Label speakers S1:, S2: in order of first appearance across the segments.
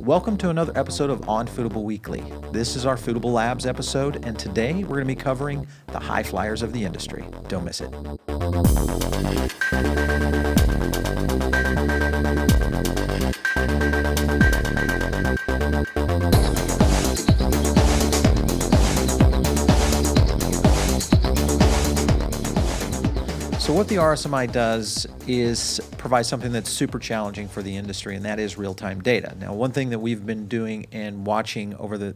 S1: Welcome to another episode of On Foodable Weekly. This is our Foodable Labs episode, and today we're going to be covering the high flyers of the industry. Don't miss it. So what the RSMI does is provide something that's super challenging for the industry, and that is real-time data. Now, one thing that we've been doing and watching over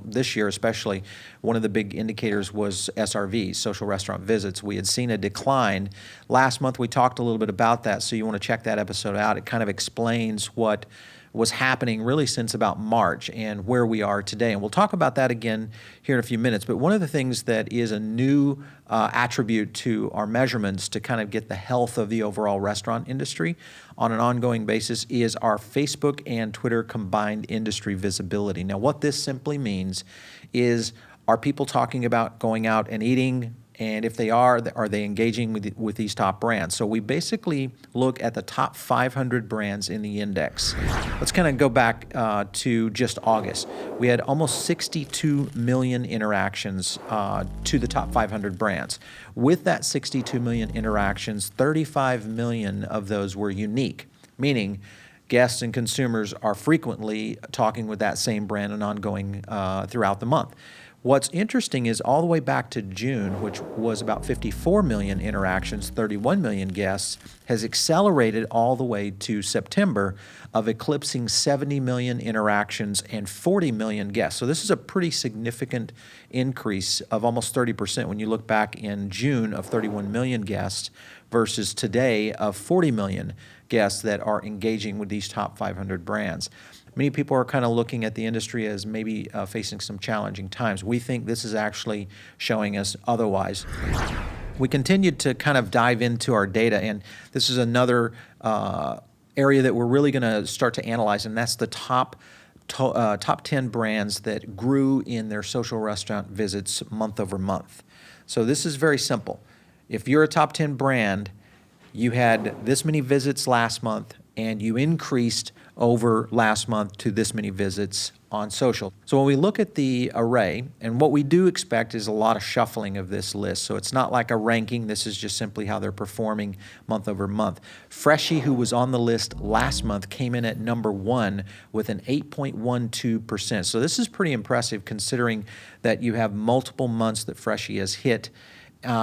S1: this year especially, one of the big indicators was SRVs, social restaurant visits. We had seen a decline. Last month we talked a little bit about that, so you want to check that episode out. It kind of explains what was happening really since about March and where we are today. And we'll talk about that again here in a few minutes. But one of the things that is a new attribute to our measurements to kind of get the health of the overall restaurant industry on an ongoing basis is our Facebook and Twitter combined industry visibility. Now, what this simply means is, are people talking about going out and eating? And if they are they engaging with these top brands? So we basically look at the top 500 brands in the index. Let's kind of go back to just August. We had almost 62 million interactions to the top 500 brands. With that 62 million interactions, 35 million of those were unique, meaning guests and consumers are frequently talking with that same brand and ongoing throughout the month. What's interesting is all the way back to June, which was about 54 million interactions, 31 million guests, has accelerated all the way to September of eclipsing 70 million interactions and 40 million guests. So this is a pretty significant increase of almost 30% when you look back in June of 31 million guests versus today of 40 million guests that are engaging with these top 500 brands. Many people are kind of looking at the industry as maybe facing some challenging times. We think this is actually showing us otherwise. We continued to kind of dive into our data, and this is another area that we're really going to start to analyze, and that's the top 10 brands that grew in their social restaurant visits month over month. So this is very simple. If you're a top 10 brand, you had this many visits last month, and you increased over last month to this many visits on social. So when we look at the array, and what we do expect is a lot of shuffling of this list. So it's not like a ranking. This is just simply how they're performing month over month. Freshie, who was on the list last month, came in at number 1 with an 8.12%. So this is pretty impressive considering that you have multiple months that Freshie has hit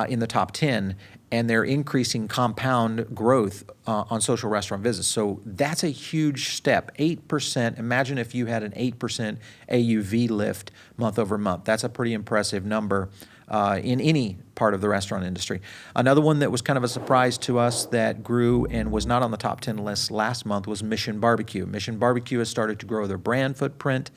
S1: in the top 10, and they're increasing compound growth on social restaurant visits. So that's a huge step, 8%. Imagine if you had an 8% AUV lift month over month. That's a pretty impressive number in any part of the restaurant industry. Another one that was kind of a surprise to us that grew and was not on the top 10 list last month was Mission Barbecue. Mission Barbecue has started to grow their brand footprint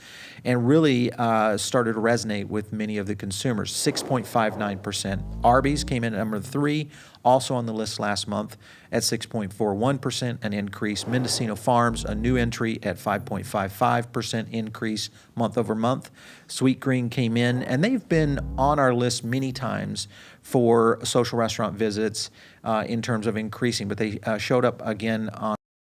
S1: and really started to resonate with many of the consumers, 6.59%. Arby's came in at number 3, also on the list last month at 6.41%, an increase. Mendocino Farms, a new entry at 5.55% increase month over month. Sweet Green came in, and they've been on our list many times for social restaurant visits in terms of increasing, but they showed up again